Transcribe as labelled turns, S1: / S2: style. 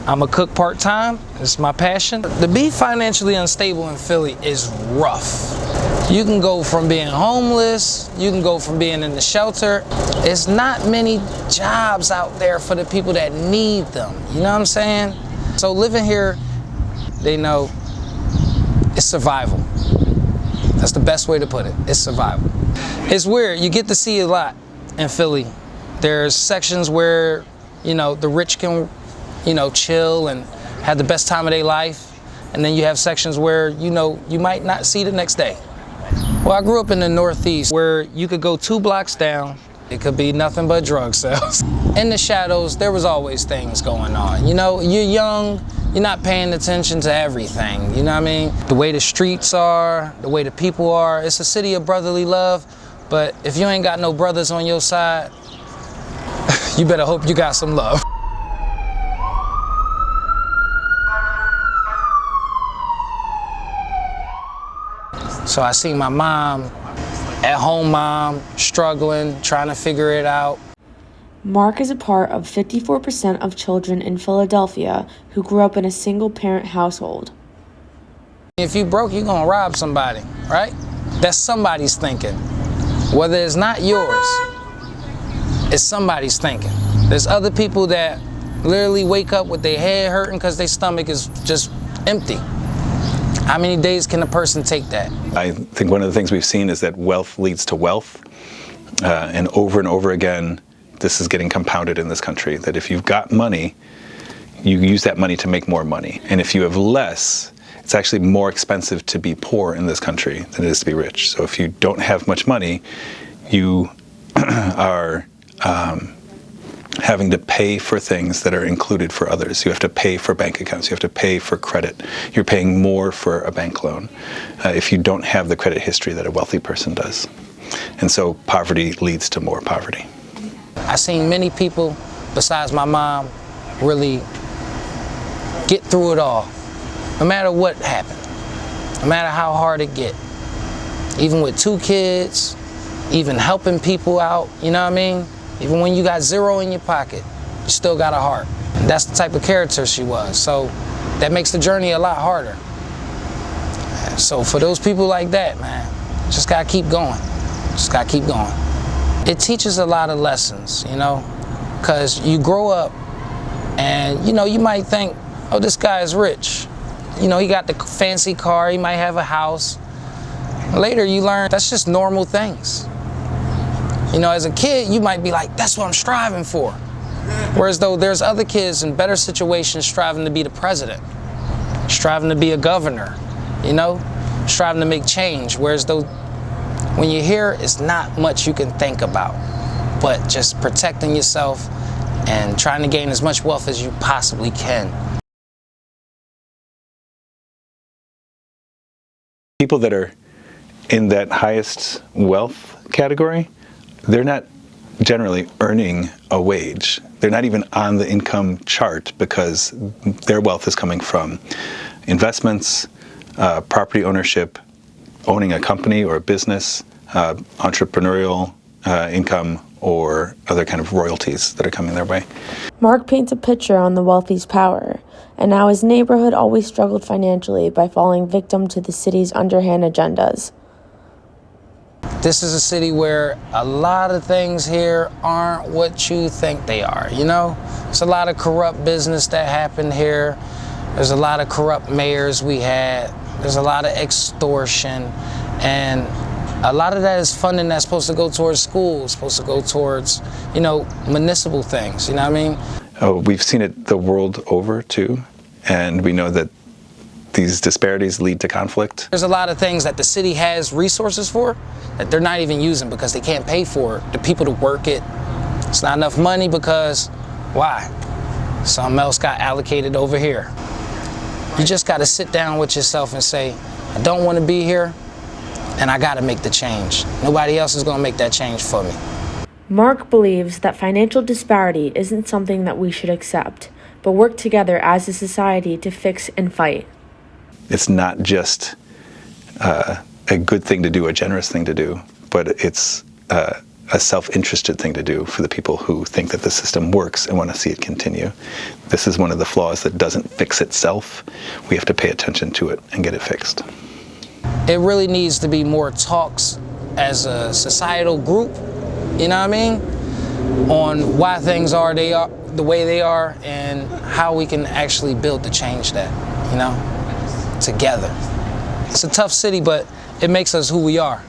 S1: I'm a cook part-time. It's my passion. To be financially unstable in Philly is rough. You can go from being homeless, you can go from being in the shelter. It's not many jobs out there for the people that need them. You know what I'm saying? So living here, they know it's survival. That's the best way to put it. It's survival. It's weird. You get to see a lot in Philly. There's sections where, you know, the rich can, you know, chill and have the best time of their life. And then you have sections where, you know, you might not see the next day. Well, I grew up in the Northeast where you could go 2 blocks down. It could be nothing but drug sales. In the shadows, there was always things going on. You know, you're young, you're not paying attention to everything, you know what I mean? The way the streets are, the way the people are, it's a city of brotherly love, but if you ain't got no brothers on your side, you better hope you got some love. So I seen my mom, at-home mom, struggling, trying to figure it out.
S2: Mark is a part of 54% of children in Philadelphia who grew up in a single-parent household.
S1: If you broke, you're gonna rob somebody, right? That's somebody's thinking. Whether it's not yours, it's somebody's thinking. There's other people that literally wake up with their head hurting because their stomach is just empty. How many days can a person take that?
S3: I think one of the things we've seen is that wealth leads to wealth, and over again, this is getting compounded in this country, that if you've got money, you use that money to make more money. And if you have less, it's actually more expensive to be poor in this country than it is to be rich. So if you don't have much money, you are having to pay for things that are included for others. You have to pay for bank accounts. You have to pay for credit. You're paying more for a bank loan if you don't have the credit history that a wealthy person does. And so poverty leads to more poverty.
S1: I've seen many people, besides my mom, really get through it all, no matter what happened, no matter how hard it get. Even with 2 kids, even helping people out, you know what I mean? Even when you got 0 in your pocket, you still got a heart. And that's the type of character she was. So that makes the journey a lot harder. So for those people like that, man, just gotta keep going. Just gotta keep going. It teaches a lot of lessons, you know, because you grow up and, you know, you might think, oh, this guy is rich. You know, he got the fancy car, he might have a house. Later you learn that's just normal things. You know, as a kid, you might be like, that's what I'm striving for. Whereas though there's other kids in better situations striving to be the president, striving to be a governor, you know, striving to make change. Whereas though when you're here, it's not much you can think about, but just protecting yourself and trying to gain as much wealth as you possibly can.
S3: People that are in that highest wealth category, they're not generally earning a wage. They're not even on the income chart because their wealth is coming from investments, property ownership, owning a company or a business, entrepreneurial income, or other kind of royalties that are coming their way.
S2: Mark paints a picture on the wealthy's power, and how his neighborhood always struggled financially by falling victim to the city's underhand agendas.
S1: This is a city where a lot of things here aren't what you think they are, you know? There's a lot of corrupt business that happened here. There's a lot of corrupt mayors we had. There's a lot of extortion. And a lot of that is funding that's supposed to go towards schools, supposed to go towards, you know, municipal things, you know what I mean?
S3: Oh, we've seen it the world over too, and we know that these disparities lead to conflict.
S1: There's a lot of things that the city has resources for that they're not even using because they can't pay for it. The people to work it, it's not enough money because, why? Something else got allocated over here. You just got to sit down with yourself and say, I don't want to be here, and I got to make the change. Nobody else is going to make that change for me.
S2: Mark believes that financial disparity isn't something that we should accept, but work together as a society to fix and fight.
S3: It's not just a good thing to do, a generous thing to do, but it's a self-interested thing to do for the people who think that the system works and want to see it continue. This is one of the flaws that doesn't fix itself. We have to pay attention to it and get it fixed.
S1: It really needs to be more talks as a societal group, you know what I mean, on why things are the way they are and how we can actually build to change that, you know, together. It's a tough city, but it makes us who we are.